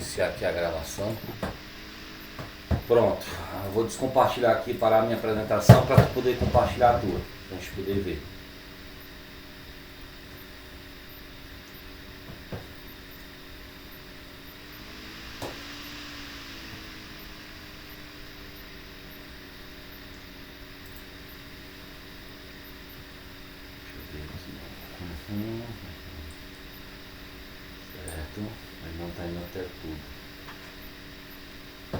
iniciar aqui a gravação. Pronto, eu vou descompartilhar aqui, parar a minha apresentação para tu poder compartilhar a tua, para a gente poder ver. Certo, mas não tá indo até tudo. Tá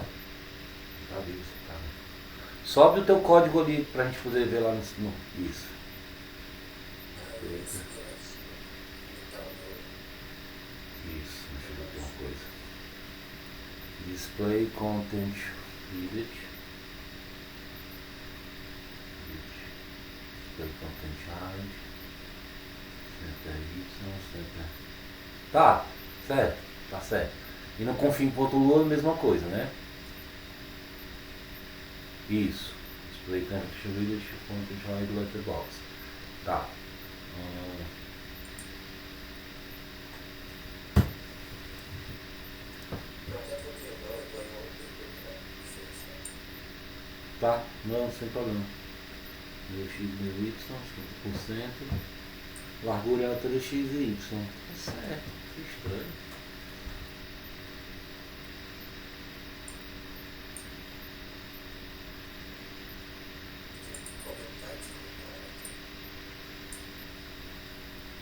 isso, cara. Sobe o teu código ali pra gente poder ver lá no isso. Isso, deixa eu ver aqui uma coisa. Display content edit. Display content hide. Center Y, center. Tá, certo, tá certo. E no config.load, mesma coisa, né? Isso. Display content edit, content hide letterbox. Tá. Tá, não, sem problema. Meu x, meu y, 50%. Largura é altura x e y. Tá certo, que estranho.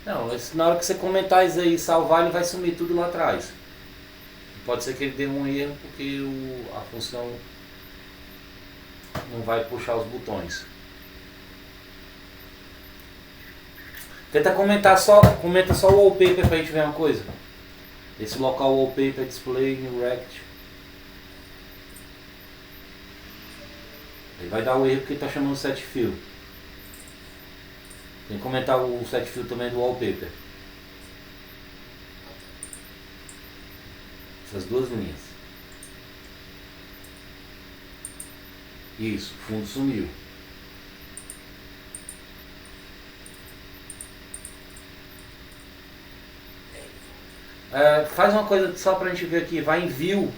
Não, na hora que você comentar isso aí e salvar, ele vai sumir tudo lá atrás. Pode ser que ele dê um erro porque a função não vai puxar os botões. Tenta comentar comenta só o wallpaper pra gente ver uma coisa. Esse local wallpaper display new rect. Ele vai dar o erro porque tá chamando set fill. Tem que comentar o set fill também do wallpaper. Essas duas linhas. Isso, o fundo sumiu. Faz uma coisa só pra gente ver aqui, vai em view.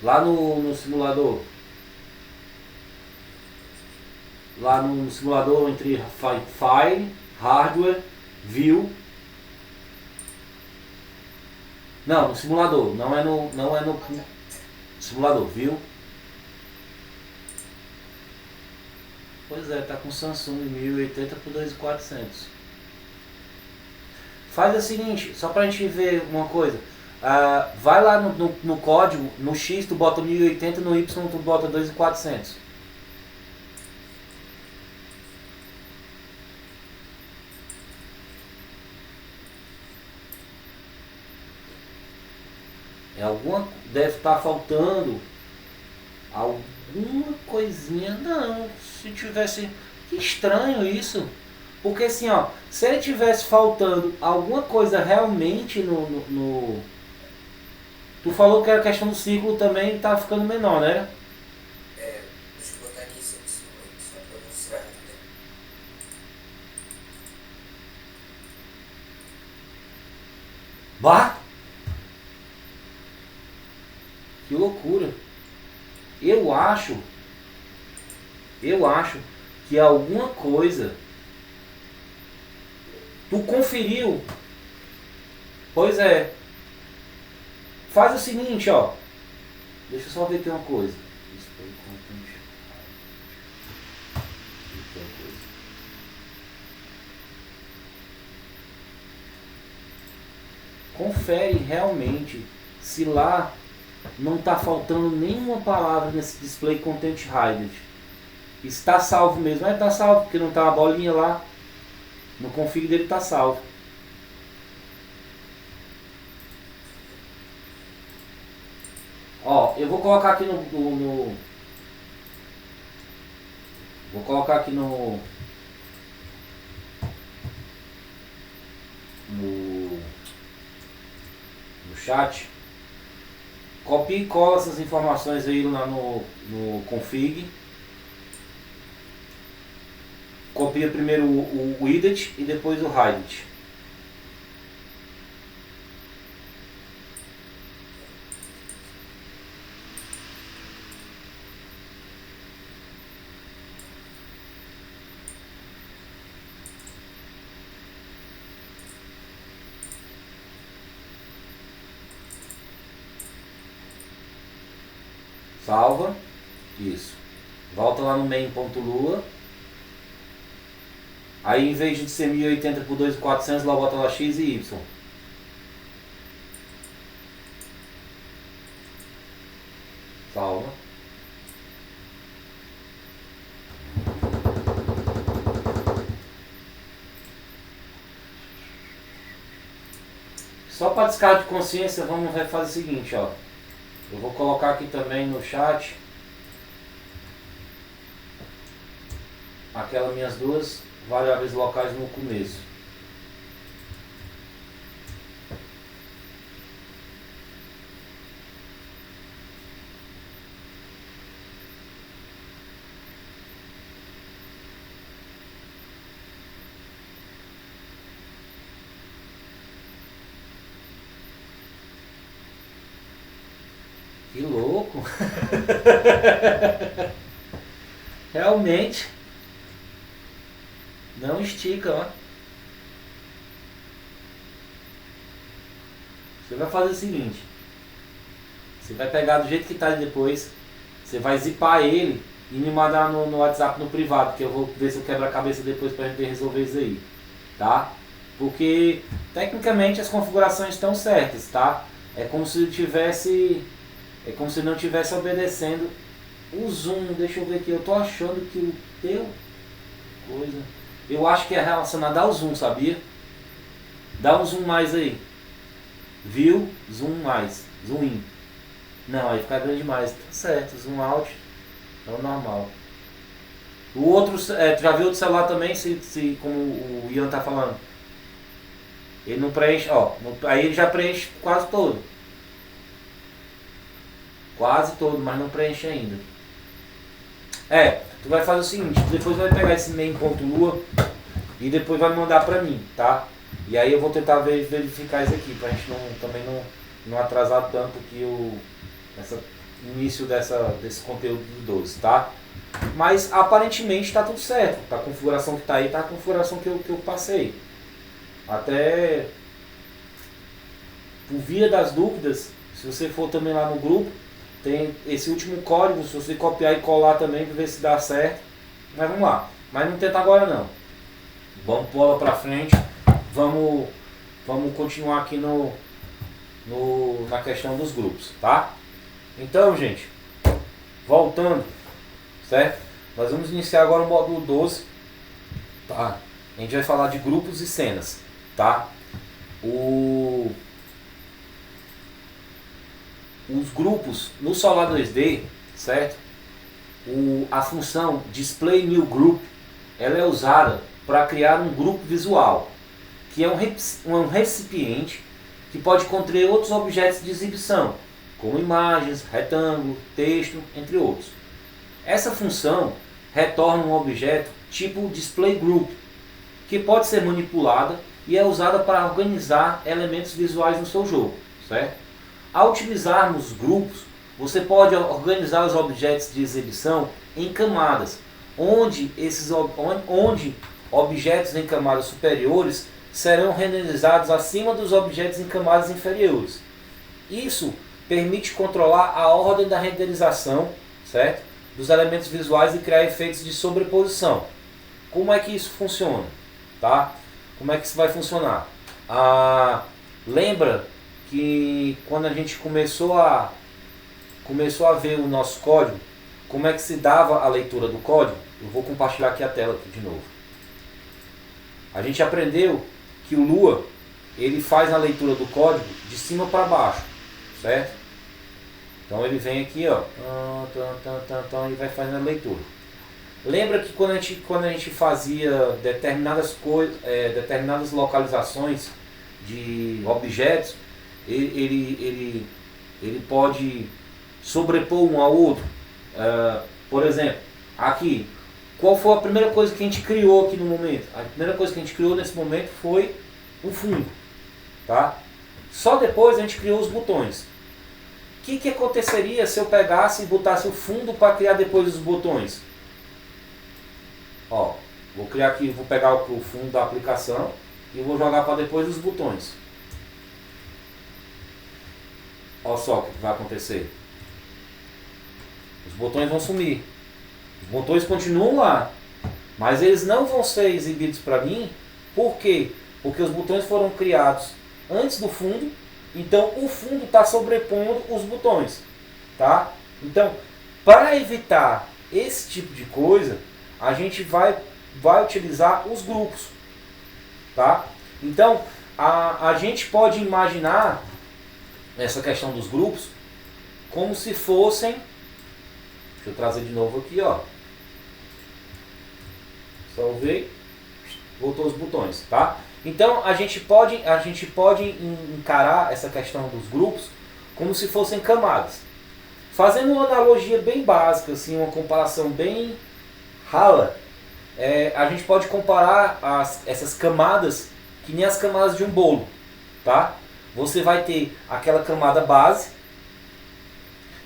Lá no simulador. Lá no simulador entre File, Hardware, View. Não, no simulador, não é no simulador, View. Pois é, tá com Samsung 1080 por 2400. Faz o seguinte, só pra gente ver uma coisa. Vai lá no código, no X tu bota 1080, no Y tu bota 2400. Deve estar faltando alguma coisinha. Não, se tivesse. Que estranho isso. Porque assim, ó, se ele tivesse faltando alguma coisa realmente no. Tu falou que a questão do ciclo também tá ficando menor, né? Deixa eu botar aqui só pra mostrar. Bah! Que loucura. Eu acho que alguma coisa tu conferiu. Pois é. Faz o seguinte, ó. Deixa eu só ver aqui uma coisa. Confere realmente se lá não está faltando nenhuma palavra nesse display content hidden. Está salvo mesmo. Está salvo porque não está uma bolinha lá. No config dele está salvo. Ó, eu vou colocar aqui vou colocar aqui no chat. Copia e cola essas informações aí lá no config. Copia primeiro o edit e depois o hide. Salva. Isso. Volta lá no main.lua. Aí em vez de ser 1080 por 2400, lá bota lá X e Y. Salva. Só para descargo de consciência, vamos fazer o seguinte, ó. Eu vou colocar aqui também no chat aquelas minhas duas variáveis locais no começo. Que louco! Realmente não estica, ó. Você vai fazer o seguinte: você vai pegar do jeito que está depois, você vai zipar ele e me mandar no WhatsApp no privado, que eu vou ver se eu quebro a cabeça depois pra gente resolver isso aí, tá? Porque tecnicamente as configurações estão certas, tá? É como se não tivesse obedecendo o zoom. Deixa eu ver aqui, eu tô achando que o teu coisa, eu acho que é relacionado ao zoom, sabia? Dá um zoom mais aí. Viu? Zoom mais. Zoom in. Não, aí fica grande demais. Tá certo, zoom out é o normal. O outro, tu já viu do celular também, se como o Ian tá falando. Ele não preenche, ó. Aí ele já preenche quase todo. Quase todo, mas não preenche ainda. Tu vai fazer o seguinte, depois vai pegar esse main.lua e depois vai mandar pra mim, tá? E aí eu vou tentar verificar isso aqui, pra gente também não atrasar tanto que o início desse conteúdo do 12, tá? Mas aparentemente tá tudo certo. A configuração que tá aí tá a configuração que eu passei. Até por via das dúvidas, se você for também lá no grupo, tem esse último código, se você copiar e colar também para ver se dá certo. Mas vamos lá. Mas não tenta agora não. Vamos bola para frente. Vamos continuar aqui na questão dos grupos, tá? Então, gente, voltando, certo? Nós vamos iniciar agora o módulo 12, tá? A gente vai falar de grupos e cenas, tá? Os grupos no Solar 2D, certo? A função Display New Group, ela é usada para criar um grupo visual, que é um recipiente que pode conter outros objetos de exibição, como imagens, retângulo, texto, entre outros. Essa função retorna um objeto tipo Display Group, que pode ser manipulada e é usada para organizar elementos visuais no seu jogo, certo? Ao utilizarmos grupos, você pode organizar os objetos de exibição em camadas, onde objetos em camadas superiores serão renderizados acima dos objetos em camadas inferiores. Isso permite controlar a ordem da renderização, certo? Dos elementos visuais e criar efeitos de sobreposição. Como é que isso funciona? Tá? Como é que isso vai funcionar? Lembra que quando a gente começou a ver o nosso código, como é que se dava a leitura do código? Eu vou compartilhar aqui a tela aqui de novo. A gente aprendeu que o Lua, ele faz a leitura do código de cima para baixo, certo? Então ele vem aqui, ó, e vai fazendo a leitura. Lembra que quando a gente fazia determinadas localizações de objetos, ele pode sobrepor um ao outro. Por exemplo, aqui, qual foi a primeira coisa que a gente criou aqui no momento? A primeira coisa que a gente criou nesse momento foi o fundo, tá? Só depois a gente criou os botões. O que aconteceria se eu pegasse e botasse o fundo para criar depois os botões? Ó, vou criar aqui, vou pegar o fundo da aplicação e vou jogar para depois os botões. Olha só o que vai acontecer. Os botões vão sumir. Os botões continuam lá, mas eles não vão ser exibidos para mim. Por quê? Porque os botões foram criados antes do fundo, então o fundo está sobrepondo os botões, tá? Então, para evitar esse tipo de coisa, a gente vai utilizar os grupos, tá? Então, a gente pode imaginar essa questão dos grupos como se fossem, deixa eu trazer de novo aqui, ó. Salvei, voltou os botões, tá? Então a gente pode encarar essa questão dos grupos como se fossem camadas. Fazendo uma analogia bem básica, assim, uma comparação bem rala, a gente pode comparar essas camadas que nem as camadas de um bolo, tá? Você vai ter aquela camada base,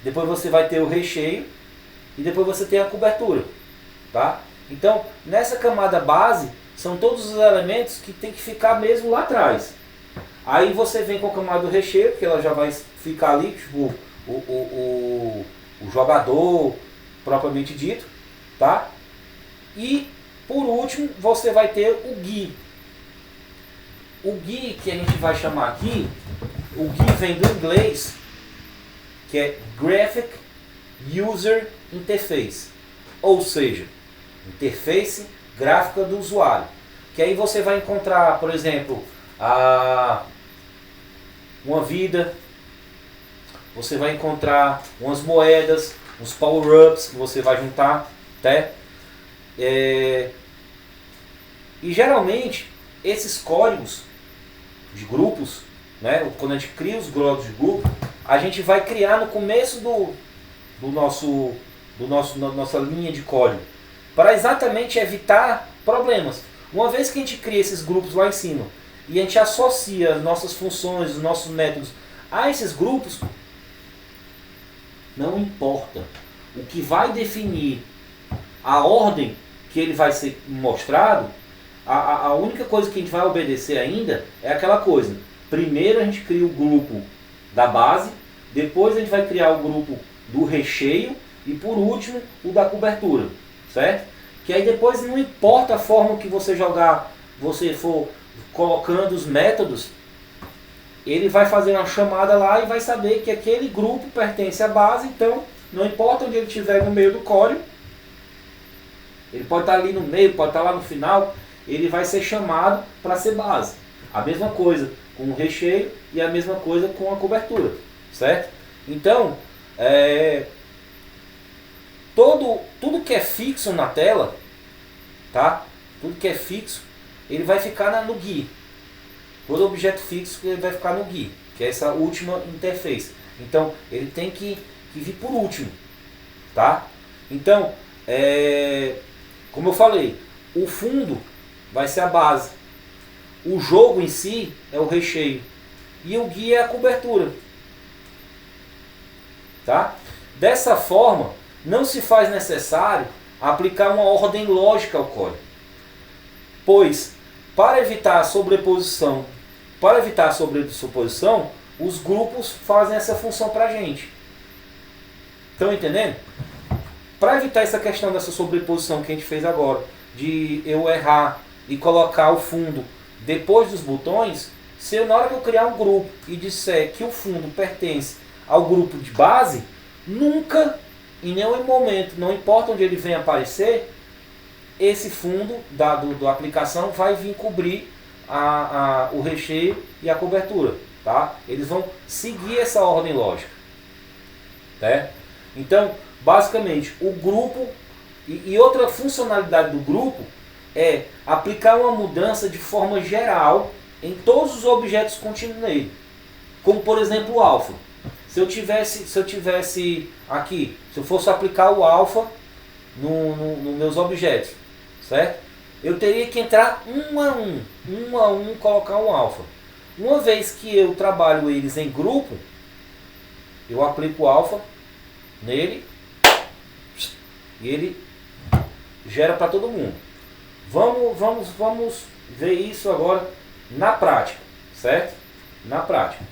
depois você vai ter o recheio e depois você tem a cobertura, tá? Então, nessa camada base, são todos os elementos que tem que ficar mesmo lá atrás. Aí você vem com a camada do recheio, que ela já vai ficar ali, tipo, o jogador propriamente dito, tá? E, por último, você vai ter o GUI. O GUI que a gente vai chamar aqui, o GUI vem do inglês, que é Graphic User Interface, ou seja, interface gráfica do usuário. Que aí você vai encontrar, por exemplo, uma vida, você vai encontrar umas moedas, uns power-ups que você vai juntar, tá? E geralmente esses códigos de grupos, né, quando a gente cria os códigos de grupo, a gente vai criar no começo nossa linha de código, para exatamente evitar problemas. Uma vez que a gente cria esses grupos lá em cima e a gente associa as nossas funções, os nossos métodos a esses grupos, não importa. O que vai definir a ordem que ele vai ser mostrado, a única coisa que a gente vai obedecer ainda é aquela coisa. Primeiro a gente cria o grupo da base, depois a gente vai criar o grupo do recheio e por último o da cobertura, certo? Que aí depois não importa a forma que você jogar, você for colocando os métodos, ele vai fazer uma chamada lá e vai saber que aquele grupo pertence à base, então não importa onde ele estiver no meio do código, ele pode estar ali no meio, pode estar lá no final, ele vai ser chamado para ser base. A mesma coisa com o recheio e a mesma coisa com a cobertura, certo? Então, tudo que é fixo na tela, tá? Tudo que é fixo, ele vai ficar no GUI. Todo objeto fixo ele vai ficar no GUI, que é essa última interface. Então, ele tem que vir por último, tá? Então, como eu falei, o fundo vai ser a base. O jogo em si é o recheio. E o GUI é a cobertura. Tá? Dessa forma, não se faz necessário aplicar uma ordem lógica ao código. Pois, para evitar a sobreposição, os grupos fazem essa função para a gente. Estão entendendo? Para evitar essa questão dessa sobreposição que a gente fez agora, de eu errar e colocar o fundo depois dos botões, se eu, na hora que eu criar um grupo e disser que o fundo pertence ao grupo de base, nunca, em nenhum momento, não importa onde ele venha aparecer, esse fundo da aplicação vai vir cobrir o recheio e a cobertura. Tá? Eles vão seguir essa ordem lógica. Tá? Então, basicamente, o grupo e outra funcionalidade do grupo é aplicar uma mudança de forma geral em todos os objetos contínuos nele. Como, por exemplo, o alfa. Se eu tivesse aqui, se eu fosse aplicar o alfa nos meus objetos, certo? Eu teria que entrar um a um, colocar um alfa. Uma vez que eu trabalho eles em grupo, eu aplico o alfa nele e ele gera para todo mundo. Vamos ver isso agora na prática, certo? Na prática.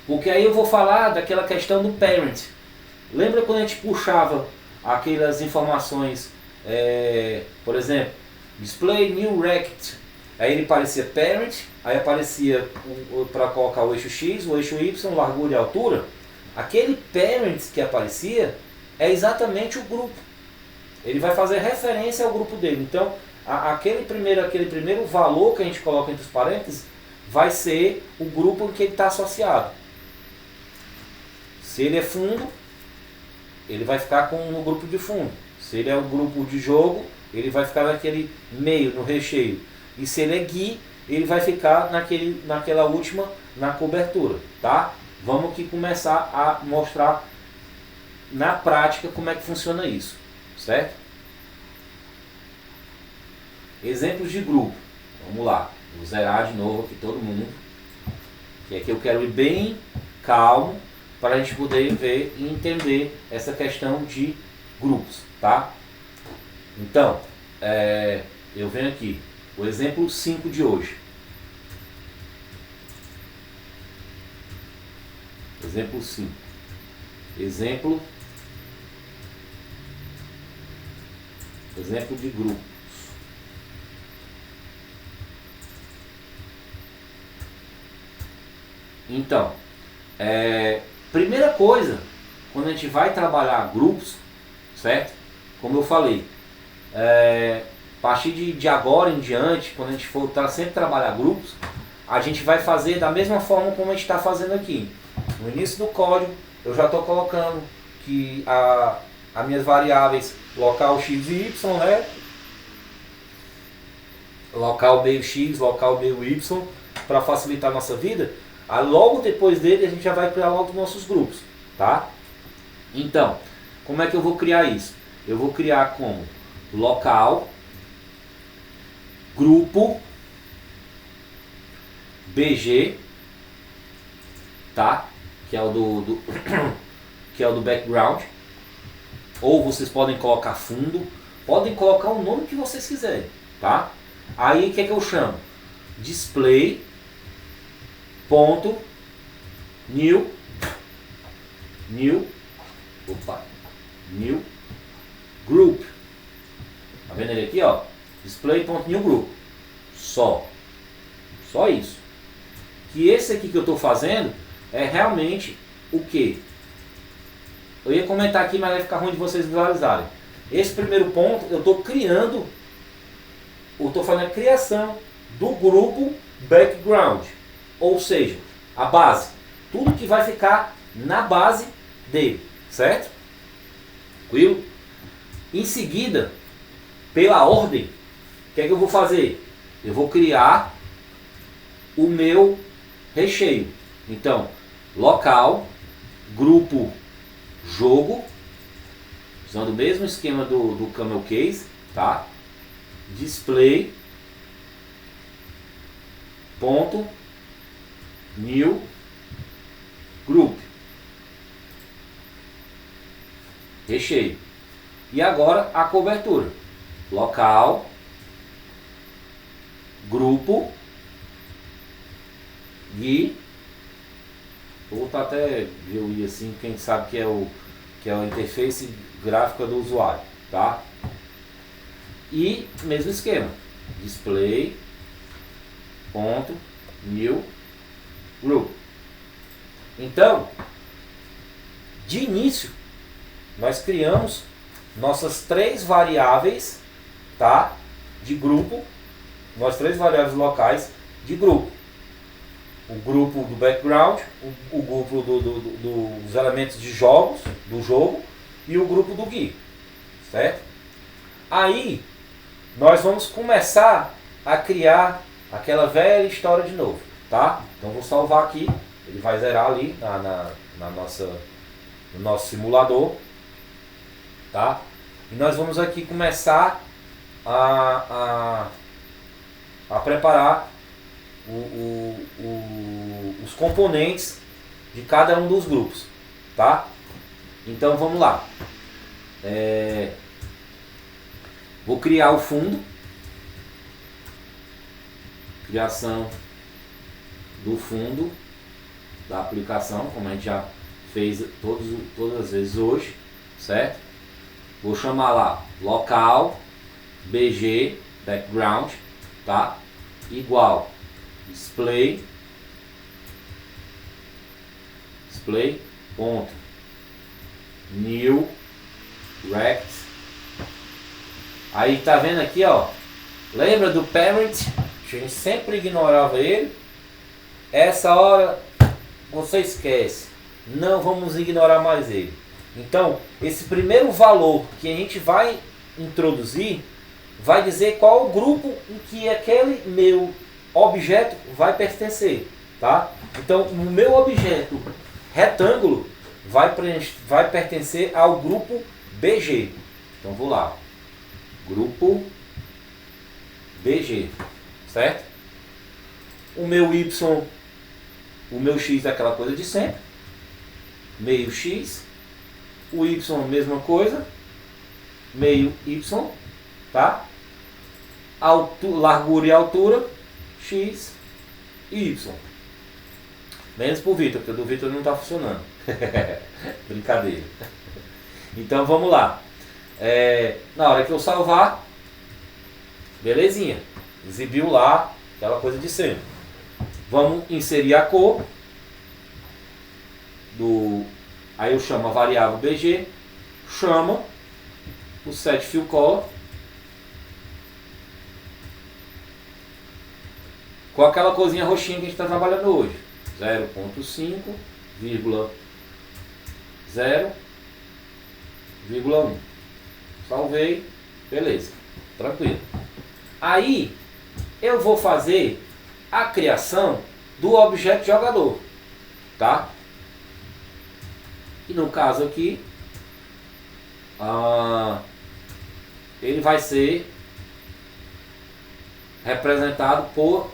Porque aí eu vou falar daquela questão do parent. Lembra quando a gente puxava aquelas informações, por exemplo, display new rect, aí ele aparecia parent, aí aparecia para colocar o eixo X, o eixo Y, largura e altura. Aquele parent que aparecia é exatamente o grupo. Ele vai fazer referência ao grupo dele. Então, aquele primeiro valor que a gente coloca entre os parênteses vai ser o grupo em que ele está associado. Se ele é fundo, ele vai ficar no grupo de fundo. Se ele é o grupo de jogo, ele vai ficar naquele meio, no recheio. E se ele é GUI, ele vai ficar naquela última, na cobertura. Tá? Vamos aqui começar a mostrar na prática como é que funciona isso. Certo? Exemplos de grupo. Vamos lá. Vou zerar de novo aqui todo mundo. Que aqui eu quero ir bem calmo para a gente poder ver e entender essa questão de grupos, tá? Então, eu venho aqui, o exemplo 5 de hoje. Exemplo 5. Exemplo de grupos. Então, primeira coisa, quando a gente vai trabalhar grupos, certo? Como eu falei, a partir de agora em diante, quando a gente for sempre trabalhar grupos, a gente vai fazer da mesma forma como a gente está fazendo aqui. No início do código, eu já estou colocando que as minhas variáveis local x e y, né? Local meio x, local meio y, para facilitar a nossa vida. Aí logo depois dele a gente já vai criar logo os nossos grupos, tá? Então, como é que eu vou criar isso? Eu vou criar como local, grupo, BG, tá? Que é o que é o do background. Ou vocês podem colocar fundo, podem colocar o nome que vocês quiserem, tá? Aí o que é que eu chamo? Display ponto new group. Tá vendo ele aqui, ó? Display.newGroup. Só isso. Que esse aqui que eu estou fazendo é realmente o que? Eu ia comentar aqui, mas vai ficar ruim de vocês visualizarem. Esse primeiro ponto eu estou criando, eu estou fazendo a criação do grupo background. Ou seja, a base. Tudo que vai ficar na base dele. Certo? Tranquilo? Em seguida, pela ordem, o que é que eu vou fazer? Eu vou criar o meu recheio. Então, local, grupo, jogo, usando o mesmo esquema do Camel Case, tá? Display, ponto, new, group, recheio. E agora a cobertura, local, grupo, GUI, vou botar até GUI assim, quem sabe que é a interface gráfica do usuário, tá? E mesmo esquema, display, ponto, new, group. Então, de início, nós criamos nossas três variáveis, tá? De grupo, nós três variáveis locais de grupo. O grupo do background, o grupo dos elementos de jogos, do jogo, e o grupo do GUI, certo? Aí, nós vamos começar a criar aquela velha história de novo, tá? Então, vou salvar aqui, ele vai zerar ali no nosso simulador, tá? E nós vamos aqui começar a preparar os componentes de cada um dos grupos, tá? Então vamos lá. Vou criar o fundo, criação do fundo da aplicação, como a gente já fez todas as vezes hoje, certo? Vou chamar lá local bg background, tá? Igual display ponto new rect. Aí tá vendo aqui, ó, lembra do parent? A gente sempre ignorava ele. Essa hora você esquece, não vamos ignorar mais ele. Então esse primeiro valor que a gente vai introduzir vai dizer qual o grupo em que aquele meu objeto vai pertencer, tá? Então o meu objeto retângulo vai pertencer ao grupo BG. Então vou lá, grupo BG, certo? O meu Y, o meu X é aquela coisa de sempre, meio X, o Y mesma coisa, meio Y, tá? Largura e altura, X e Y. Menos pro Vitor, porque o do Vitor não está funcionando. Brincadeira. Então vamos lá. Na hora que eu salvar, belezinha. Exibiu lá aquela coisa de sempre. Vamos inserir a cor. Aí eu chamo a variável BG. Chama o set fill color. Com aquela corzinha roxinha que a gente está trabalhando hoje. 0.5,0,1. Salvei, beleza, tranquilo. Aí eu vou fazer a criação do objeto jogador, tá? E no caso aqui, ele vai ser representado por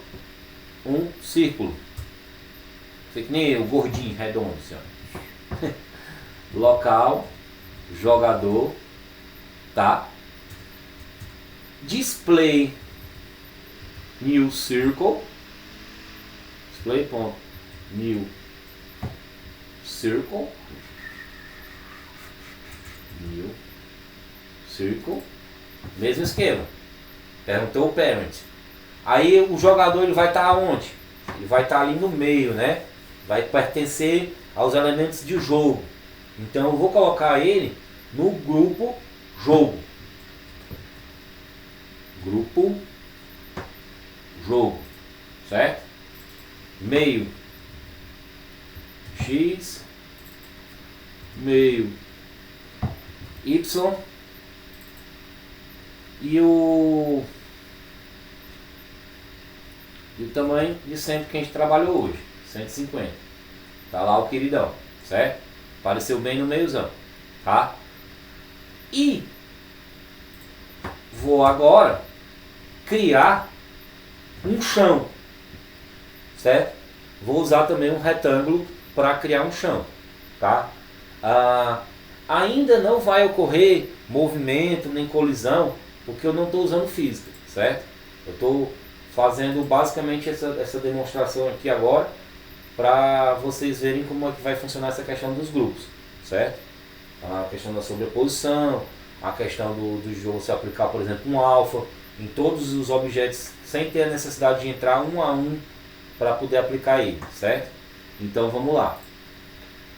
um círculo. Fica que nem o gordinho redondo, assim, ó. Local, jogador, tá? Display new circle. Display.new circle. New circle. Mesmo esquema. Perguntou o parent. Aí o jogador ele vai estar onde? Ele vai estar ali no meio, né? Vai pertencer aos elementos de jogo. Então eu vou colocar ele no grupo jogo. Grupo jogo, certo? Meio X, meio Y e o tamanho de sempre que a gente trabalhou hoje, 150. Tá lá o queridão, certo? Apareceu bem no meiozão, tá? E vou agora criar um chão, certo? Vou usar também um retângulo para criar um chão, tá? Ainda não vai ocorrer movimento nem colisão, porque eu não estou usando física, certo? Eu estou fazendo basicamente essa demonstração aqui agora para vocês verem como é que vai funcionar essa questão dos grupos, certo? A questão da sobreposição, a questão do jogo se aplicar, por exemplo, um alfa em todos os objetos sem ter a necessidade de entrar um a um para poder aplicar ele, certo? Então vamos lá.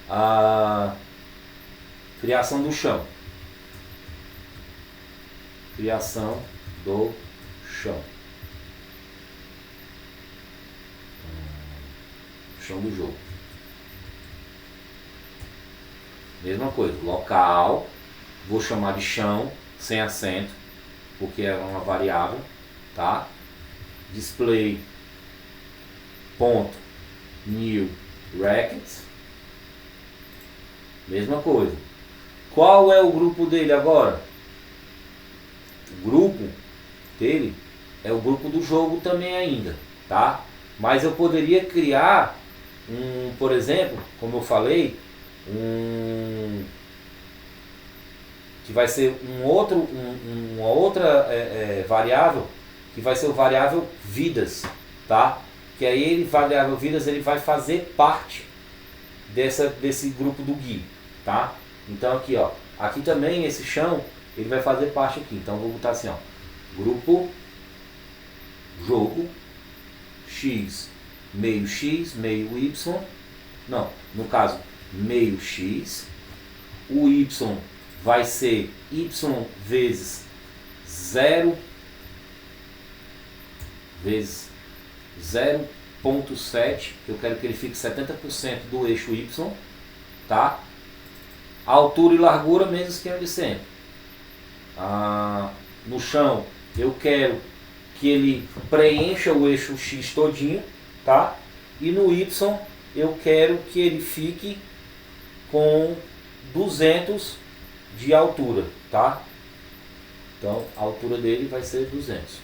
A criação do chão. Criação do chão. Chão do jogo. Mesma coisa, local, vou chamar de chão, sem acento, porque é uma variável, tá? Display ponto new rect, mesma coisa. Qual é o grupo dele agora? O grupo dele é o grupo do jogo também ainda, tá? Mas eu poderia criar por exemplo, como eu falei, que vai ser uma outra variável, que vai ser o variável vidas, tá? Que aí variável vidas ele vai fazer parte desse grupo do GUI, tá? Então aqui, ó, aqui também esse chão, ele vai fazer parte aqui. Então eu vou botar assim, ó, grupo jogo x, meio y, não, no caso meio x, o y vai ser y vezes 0 vezes 0,7, que eu quero que ele fique 70% do eixo y, tá? Altura e largura, mesmo esquema de sempre. No chão, eu quero que ele preencha o eixo x todinho, tá? E no y, eu quero que ele fique com 200 de altura, tá? Então, a altura dele vai ser 200.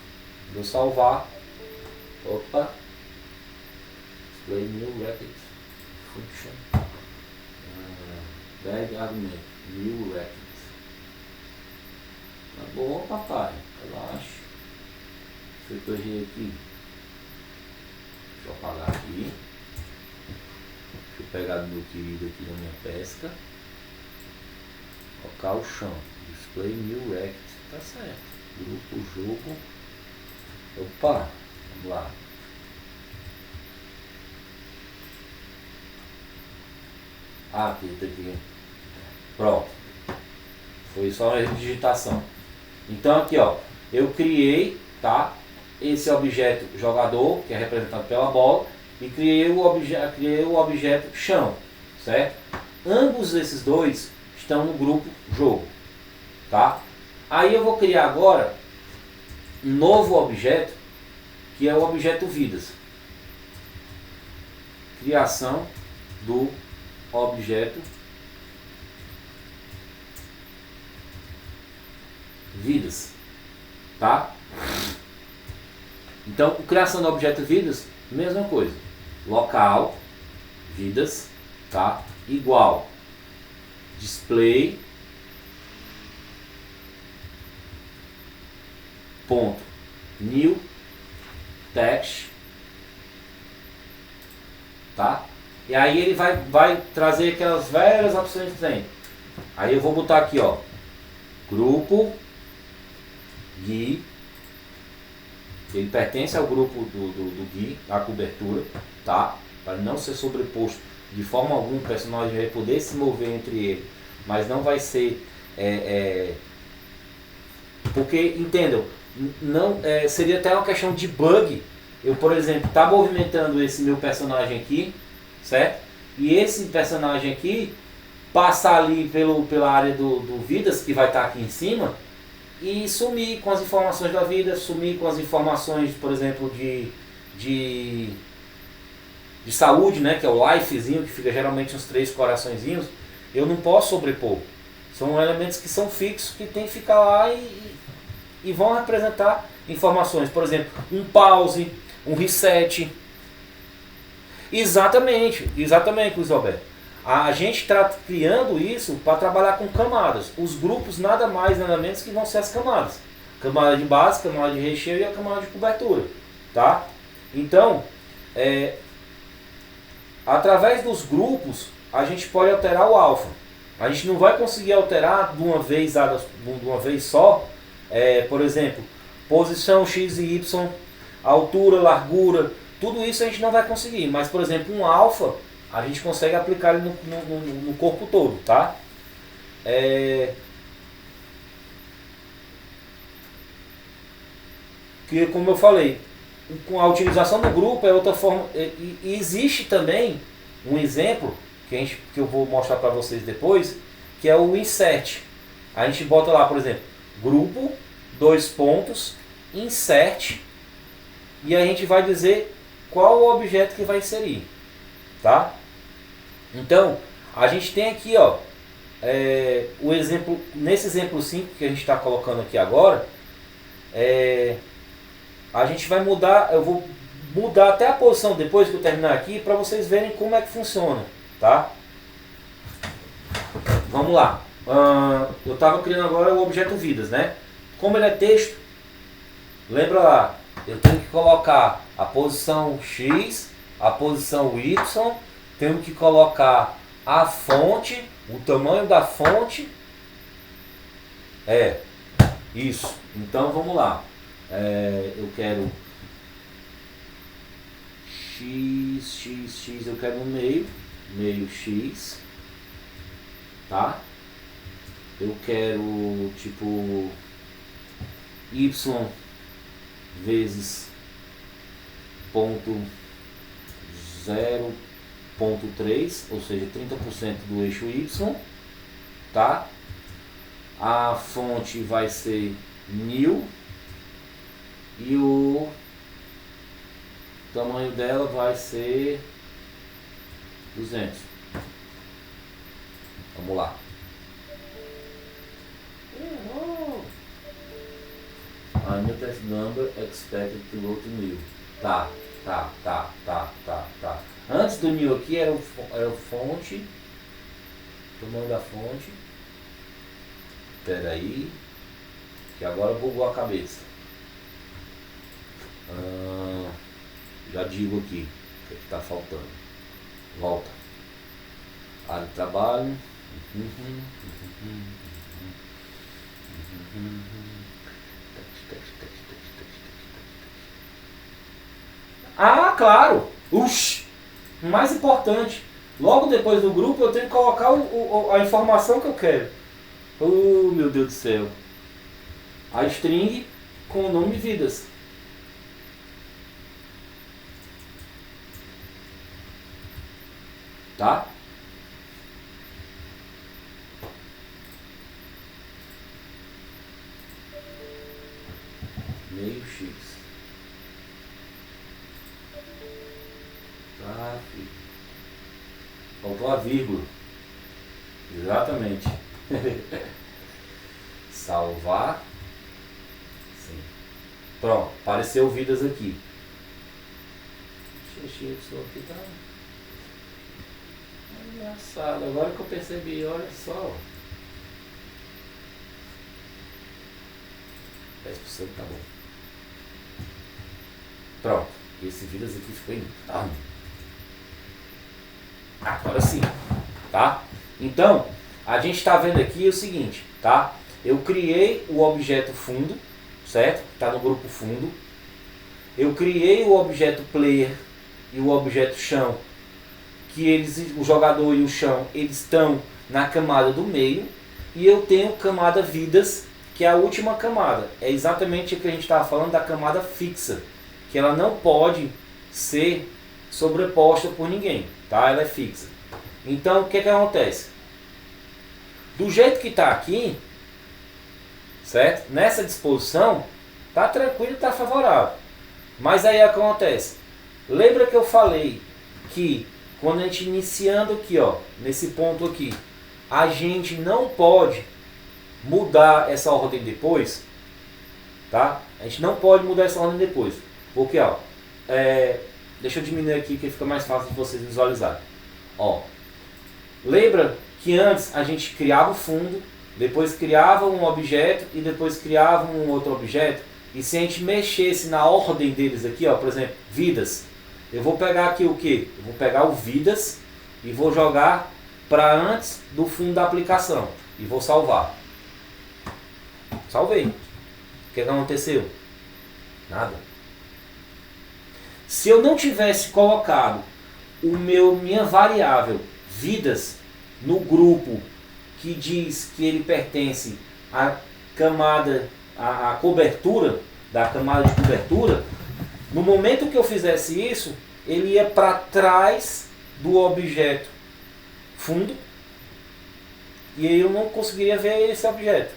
Vou salvar. Opa. Display new record function. Bad argument. New record. Tá bom, papai. Relaxa. Deixa eu corrigir aqui. Deixa eu apagar aqui. Deixa eu pegar do meu querido aqui na minha pesca. Colocar o chão. Display new record. Tá certo. Grupo jogo. Opa. Vamos lá. Aqui, tá aqui. Pronto. Foi só uma digitação. Então aqui, ó, eu criei, tá? Esse objeto jogador, que é representado pela bola, e criei o objeto chão, certo? Ambos esses dois estão no grupo jogo, tá? Aí eu vou criar agora um novo objeto, que é o objeto vidas. Criação do objeto vidas, tá? Então, criação do objeto vidas, mesma coisa. Local vidas, tá? Igual display ponto new text, tá? E aí ele vai trazer aquelas várias opções que tem. Aí eu vou botar aqui, ó, grupo GUI. Ele pertence ao grupo do GUI, a cobertura, tá? Para não ser sobreposto de forma alguma, o personagem vai poder se mover entre ele, mas não vai ser porque, entendam, não, seria até uma questão de bug. Eu, por exemplo, tá movimentando esse meu personagem aqui, certo? E esse personagem aqui passar ali pela área do vidas, que vai estar aqui em cima, e sumir com as informações da vida, sumir com as informações, por exemplo, de saúde, né, que é o lifezinho, que fica geralmente uns 3 coraçõezinhos. Eu não posso sobrepor. São elementos que são fixos, que tem que ficar lá e vão representar informações. Por exemplo, um pause, um reset. Exatamente, Luiz Alberto. A gente está criando isso para trabalhar com camadas. Os grupos nada mais, nada menos que vão ser as camadas. Camada de base, camada de recheio e a camada de cobertura. Tá? Então, através dos grupos, a gente pode alterar o alfa. A gente não vai conseguir alterar de uma vez só, por exemplo, posição X e Y, altura, largura, tudo isso a gente não vai conseguir. Mas, por exemplo, um alfa, a gente consegue aplicar ele no corpo todo, tá? Que, como eu falei, com a utilização do grupo é outra forma. E existe também um exemplo que eu vou mostrar para vocês depois, que é o insert. A gente bota lá, por exemplo, grupo, 2 pontos, insert, e a gente vai dizer qual o objeto que vai inserir, tá? Então, a gente tem aqui, ó, o exemplo, nesse exemplo 5 que a gente está colocando aqui agora, a gente vai mudar, eu vou mudar até a posição depois que eu terminar aqui, para vocês verem como é que funciona, tá? Vamos lá. Eu estava criando agora o objeto vidas, né? Como ele é texto, lembra lá, eu tenho que colocar a posição X, a posição Y Temos que colocar a fonte, o tamanho da fonte. Isso. Então vamos lá. Eu quero x, eu quero no meio x, tá? Eu quero tipo y vezes ponto 0,3, ou seja, 30% do eixo y, tá? A fonte vai ser 1000 e o tamanho dela vai ser 200. Vamos lá. A new test number expected to go to 1000. Tá. Antes do 1000 aqui era o fonte, tamanho da fonte. Espera aí, que agora bugou a cabeça. Já digo aqui o que está faltando. Volta. Área de trabalho. Ah, claro! O mais importante, logo depois do grupo eu tenho que colocar a informação que eu quero. Oh, meu Deus do céu. A string com o nome vidas. Tá? Meio x. Tá, filho. Faltou a vírgula. Exatamente. Salvar. Sim. Pronto, apareceu vidas aqui. Isso aqui tá engraçado. Agora que eu percebi, olha só. 10% tá bom. Pronto. Esse vidas aqui ficou em. Agora sim. Tá? Então, a gente está vendo aqui o seguinte, tá? Eu criei o objeto fundo, certo? Está no grupo fundo. Eu criei o objeto player e o objeto chão, que eles, o jogador e o chão, eles estão na camada do meio. E eu tenho camada vidas, que é a última camada. É exatamente o que a gente estava falando da camada fixa, que ela não pode ser sobreposta por ninguém, tá? Ela é fixa. Então, o que acontece? Do jeito que está aqui, certo? Nessa disposição, tá tranquilo, tá favorável. Mas aí acontece. Lembra que eu falei que quando a gente iniciando aqui, ó, nesse ponto aqui, a gente não pode mudar essa ordem depois, tá? A gente não pode mudar essa ordem depois. Porque, ó, deixa eu diminuir aqui que fica mais fácil de vocês visualizarem. Ó, lembra que antes a gente criava o fundo, depois criava um objeto e depois criava um outro objeto. E se a gente mexesse na ordem deles aqui, ó, por exemplo, vidas, eu vou pegar aqui o que? Eu vou pegar o vidas e vou jogar para antes do fundo da aplicação e vou salvar. Salvei. O que aconteceu? Nada. Se eu não tivesse colocado minha variável vidas no grupo que diz que ele pertence à camada, à cobertura, da camada de cobertura, no momento que eu fizesse isso, ele ia para trás do objeto fundo e aí eu não conseguiria ver esse objeto.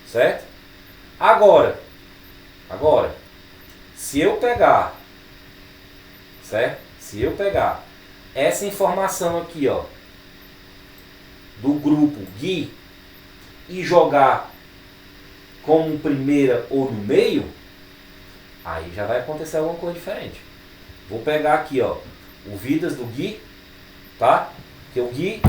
Certo? Agora, se eu pegar, certo? Se eu pegar essa informação aqui, ó, do grupo GUI e jogar como primeira ou no meio, aí já vai acontecer alguma coisa diferente. Vou pegar aqui, ó, o vidas do GUI, tá? Que o GUI,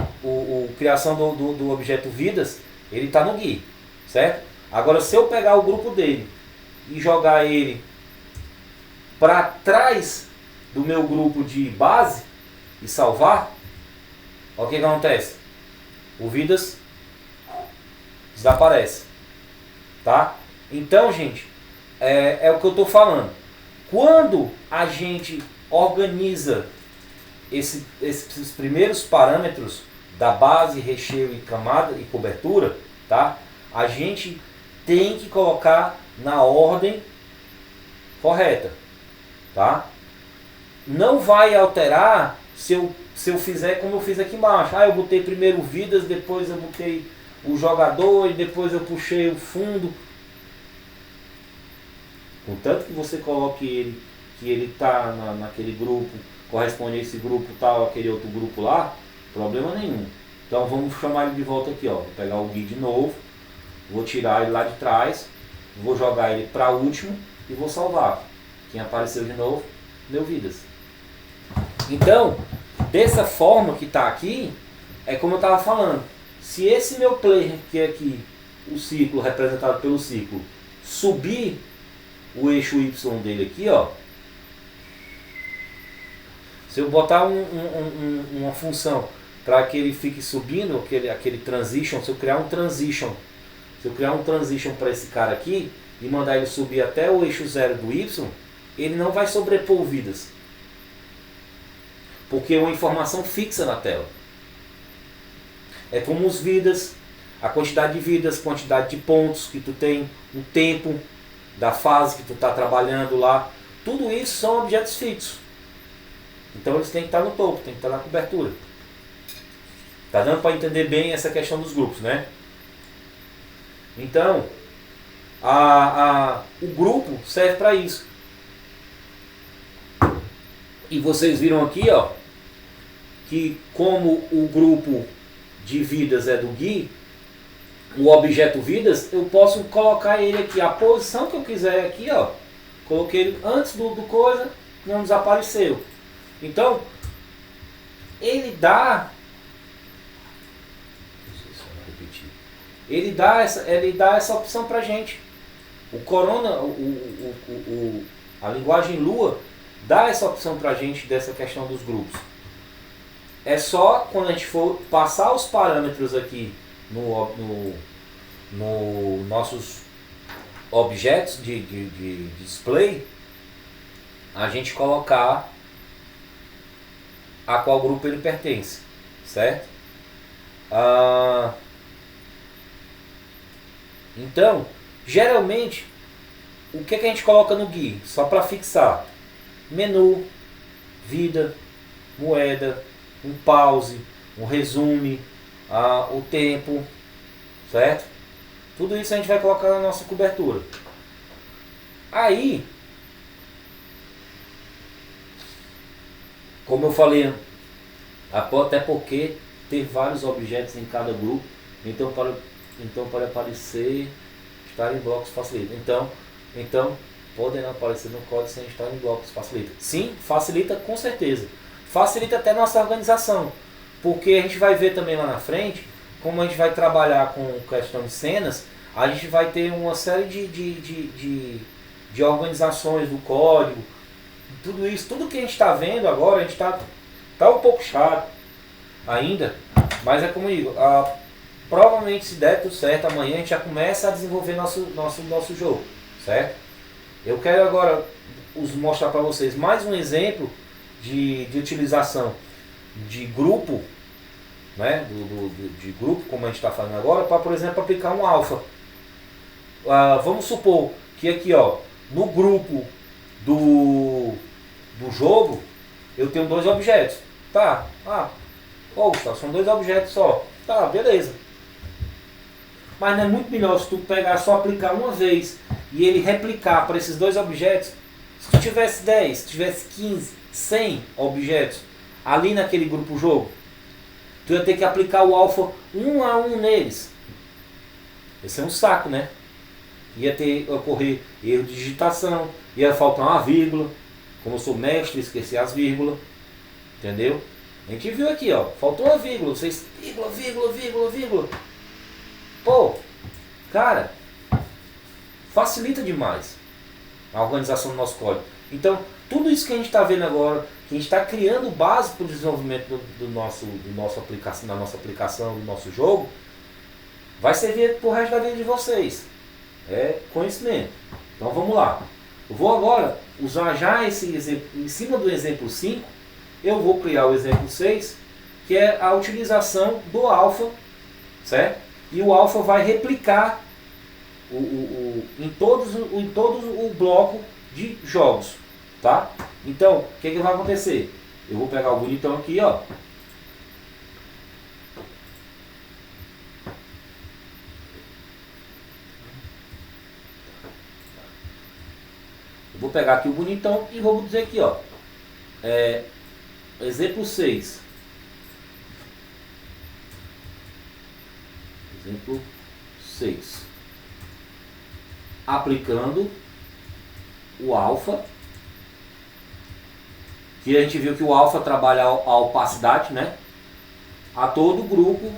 criação do objeto vidas, ele está no GUI, certo? Agora, se eu pegar o grupo dele e jogar ele para trás do meu grupo de base, e salvar, olha o que acontece. O vidas desaparece. Tá? Então, gente, é o que eu estou falando. Quando a gente organiza esses primeiros parâmetros da base, recheio e camada e cobertura, tá? A gente tem que colocar na ordem correta, tá? Não vai alterar se eu fizer como eu fiz aqui embaixo. Eu botei primeiro vidas, depois eu botei o jogador e depois eu puxei o fundo. Contanto que você coloque ele, que ele está naquele grupo, corresponde a esse grupo tal, aquele outro grupo lá, problema nenhum. Então vamos chamar ele de volta aqui, ó. Vou pegar o Gui de novo, vou tirar ele lá de trás, vou jogar ele para último e vou salvar. Quem apareceu de novo, meu vidas. Então, dessa forma que está aqui, é como eu estava falando. Se esse meu player, que é aqui o ciclo, representado pelo ciclo, subir o eixo Y dele aqui, ó. Se eu botar uma função para que ele fique subindo, aquele transition, se eu criar um transition para esse cara aqui e mandar ele subir até o eixo 0 do Y, ele não vai sobrepor vidas. Porque é uma informação fixa na tela. É como os vidas, a quantidade de vidas, quantidade de pontos que tu tem, o tempo da fase que tu está trabalhando lá. Tudo isso são objetos fixos. Então eles têm que estar no topo, têm que estar na cobertura. Tá dando para entender bem essa questão dos grupos, né? Então, o grupo serve para isso. E vocês viram aqui, ó, que como o grupo de vidas é do Gui, o objeto vidas, eu posso colocar ele aqui, a posição que eu quiser aqui, ó. Coloquei ele antes do coisa, não desapareceu. Então, ele dá... Ele dá essa opção pra gente. O Corona, a linguagem Lua, dá essa opção pra gente dessa questão dos grupos. É só quando a gente for passar os parâmetros aqui no nossos objetos de display, a gente colocar a qual grupo ele pertence, certo? Então, geralmente, o que a gente coloca no GUI? Só para fixar: menu, vida, moeda, um pause, um resume, o tempo, certo? Tudo isso a gente vai colocar na nossa cobertura. Aí, como eu falei, até porque ter vários objetos em cada grupo, então para aparecer, estar em blocos facilita. Então podem aparecer no código sem estar em blocos facilita. Sim, facilita com certeza. Facilita até nossa organização, porque a gente vai ver também lá na frente, como a gente vai trabalhar com questão de cenas, a gente vai ter uma série de organizações do código, tudo isso, tudo que a gente está vendo agora, a gente está um pouco chato ainda, mas é como eu digo, provavelmente se der tudo certo, amanhã a gente já começa a desenvolver nosso jogo, certo? Eu quero agora mostrar para vocês mais um exemplo de utilização de grupo, né, de grupo, como a gente está fazendo agora, para, por exemplo, aplicar um alfa. Vamos supor que aqui, ó, no grupo do jogo, eu tenho dois objetos. Tá, Gustavo, são dois objetos só. Tá, beleza. Mas não é muito melhor se tu pegar só aplicar uma vez e ele replicar para esses dois objetos? Se tu tivesse 10, se tivesse 15, 100 objetos ali naquele grupo jogo, tu ia ter que aplicar o alfa um a um neles. Esse é um saco, né? Ia ocorrer erro de digitação, ia faltar uma vírgula. Como eu sou mestre, esqueci as vírgulas. Entendeu? A gente viu aqui, ó, faltou uma vírgula, vocês, vírgula. Pô, cara, facilita demais a organização do nosso código. Então, tudo isso que a gente está vendo agora, quem está criando base para o desenvolvimento do nosso aplicação, da nossa aplicação, do nosso jogo, vai servir para o resto da vida de vocês. É conhecimento. Então vamos lá. Eu vou agora usar já esse exemplo, em cima do exemplo 5, eu vou criar o exemplo 6, que é a utilização do alfa, certo? E o alfa vai replicar em todos o bloco de jogos, tá? Então, o que vai acontecer? Eu vou pegar o bonitão aqui, ó. Eu vou pegar aqui o bonitão e vou dizer aqui, ó. Exemplo 6. Exemplo 6. Aplicando o alfa, que a gente viu que o alfa trabalha a opacidade, né? A todo grupo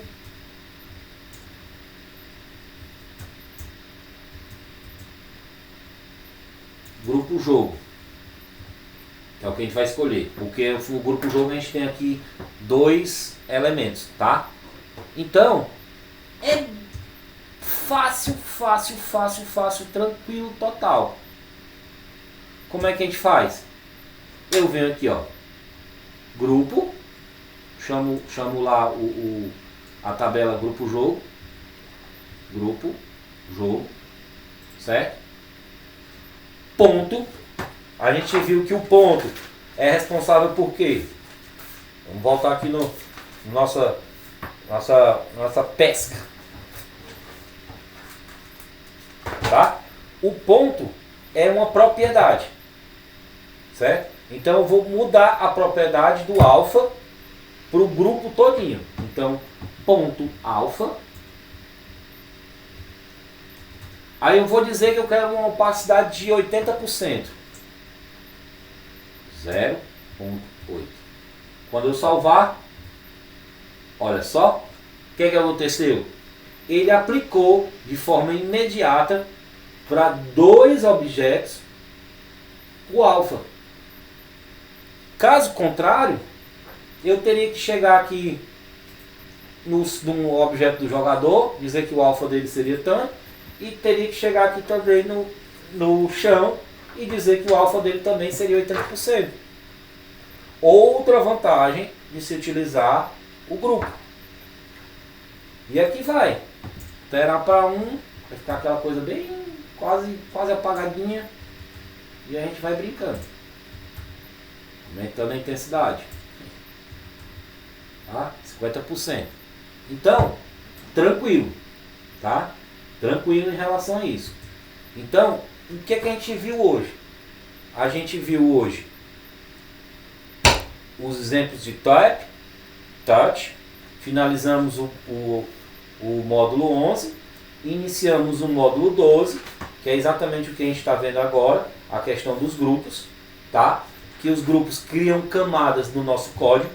jogo, que é o que a gente vai escolher, porque o grupo jogo a gente tem aqui 2 elementos, tá? Então é fácil, tranquilo, total. Como é que a gente faz? Eu venho aqui, ó, grupo, chamo lá a tabela grupo jogo, certo? Ponto. A gente viu que o ponto é responsável por quê? Vamos voltar aqui no nossa pesca. Tá? O ponto é uma propriedade, certo? Então eu vou mudar a propriedade do alfa para o grupo todinho. Então, ponto alfa. Aí eu vou dizer que eu quero uma opacidade de 80%. 0,8. Quando eu salvar, olha só, o que aconteceu? Ele aplicou de forma imediata para 2 objetos o alfa. Caso contrário, eu teria que chegar aqui no objeto do jogador, dizer que o alfa dele seria tanto, e teria que chegar aqui também no chão e dizer que o alfa dele também seria 80%. Outra vantagem de se utilizar o grupo. E aqui vai. Alterar para 1, vai ficar aquela coisa bem quase apagadinha. E a gente vai brincando. Aumentando a intensidade. Tá? 50%. Então, tranquilo. Tá? Tranquilo em relação a isso. Então, o que a gente viu hoje? A gente viu hoje os exemplos de touch, finalizamos o módulo 11, iniciamos o módulo 12, que é exatamente o que a gente está vendo agora, a questão dos grupos, tá? Que os grupos criam camadas no nosso código.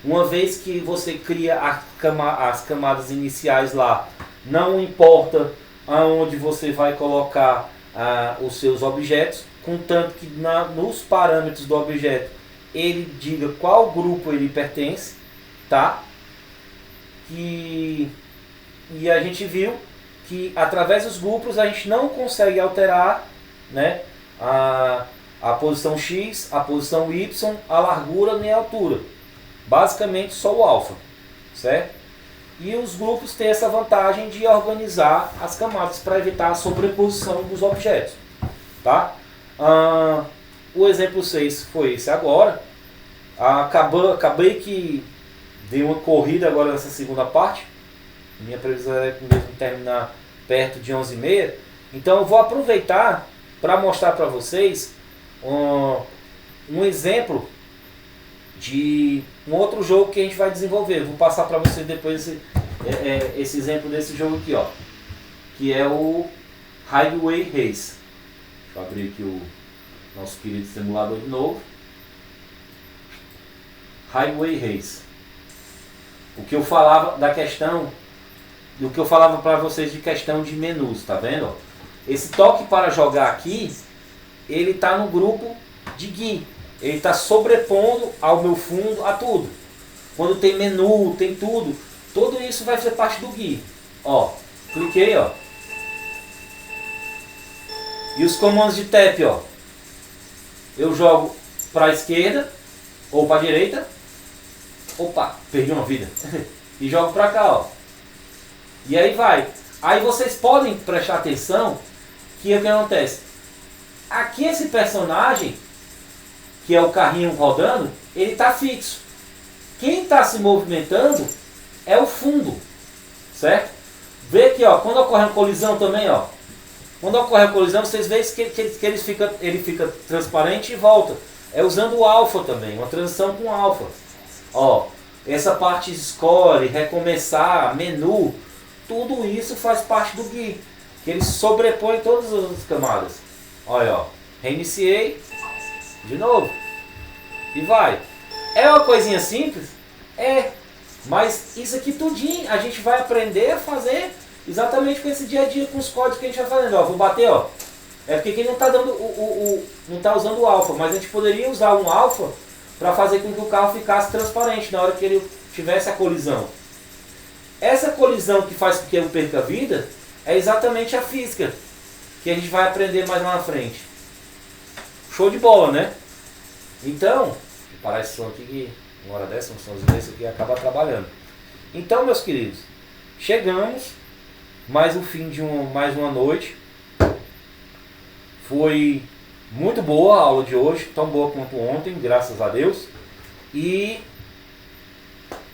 Uma vez que você cria as camadas iniciais lá, não importa aonde você vai colocar os seus objetos, contanto que nos parâmetros do objeto ele diga qual grupo ele pertence, tá? E a gente viu que através dos grupos a gente não consegue alterar, né, a posição X, a posição Y, a largura nem a altura. Basicamente só o alfa, certo? E os grupos têm essa vantagem de organizar as camadas para evitar a sobreposição dos objetos, tá? O exemplo 6 foi esse agora. Acabei que dei uma corrida agora nessa segunda parte. Minha previsão é mesmo terminar perto de 11h30. Então eu vou aproveitar para mostrar para vocês um exemplo de um outro jogo que a gente vai desenvolver. Eu vou passar para vocês depois esse exemplo desse jogo aqui, ó, que é o Highway Race. Deixa eu abrir aqui o nosso querido simulador de novo. Highway Race. O que eu falava da questão, do que eu falava para vocês de questão de menus, tá vendo? Esse toque para jogar aqui, ele tá no grupo de GUI, ele está sobrepondo ao meu fundo a tudo. Quando tem menu, tem tudo, tudo isso vai ser parte do GUI. Ó, cliquei, ó. E os comandos de tap, ó. Eu jogo para a esquerda ou para a direita. Opa, perdi uma vida. E jogo para cá, ó. E aí vai. Aí vocês podem prestar atenção que o que acontece? Aqui esse personagem, que é o carrinho rodando, ele está fixo. Quem está se movimentando é o fundo, certo? Vê aqui, ó, quando ocorre uma colisão também, ó. Quando ocorre a colisão, vocês veem que ele fica transparente e volta. É usando o alfa também, uma transição com alfa. Ó, essa parte score, recomeçar, menu, tudo isso faz parte do GUI, que ele sobrepõe todas as camadas. Olha, ó, reiniciei, de novo, e vai. É uma coisinha simples? É, mas isso aqui tudinho a gente vai aprender a fazer exatamente com esse dia a dia, com os códigos que a gente vai fazendo. Ó, vou bater, ó. É porque quem não está dando não está usando o alfa, mas a gente poderia usar um alfa para fazer com que o carro ficasse transparente na hora que ele tivesse a colisão. Essa colisão que faz com que eu perca a vida é exatamente a física, que a gente vai aprender mais lá na frente. Show de bola, né? Então, vou parar esse som aqui que uma hora dessa, um somzinho desse aqui acaba trabalhando. Então, meus queridos, chegamos mais o fim de mais uma noite. Foi muito boa a aula de hoje, tão boa quanto ontem, graças a Deus. E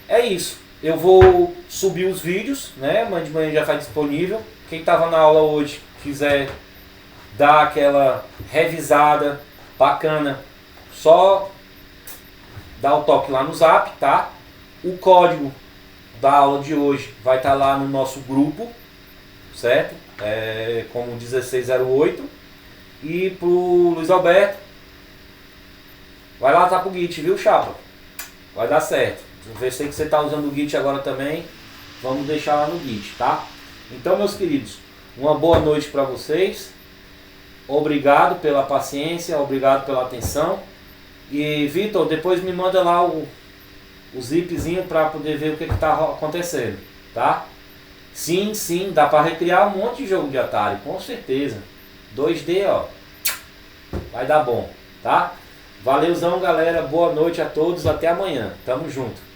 é isso. Eu vou subir os vídeos, né? Amanhã de manhã já está disponível. Quem estava na aula hoje quiser dar aquela revisada bacana, só dá o toque lá no Zap, tá? O código da aula de hoje vai estar lá no nosso grupo, certo? Como 1608. E pro Luiz Alberto, vai lá, tá pro Git, viu, chapa? Vai dar certo. Eu sei que você tá usando o Git agora também, vamos deixar lá no Git, tá? Então, meus queridos, uma boa noite para vocês. Obrigado pela paciência, obrigado pela atenção. E Vitor, depois me manda lá o zipzinho para poder ver o que está acontecendo, tá? Sim, dá para recriar um monte de jogo de Atari, com certeza. 2D, ó, vai dar bom, tá? Valeuzão, galera, boa noite a todos, até amanhã, tamo junto.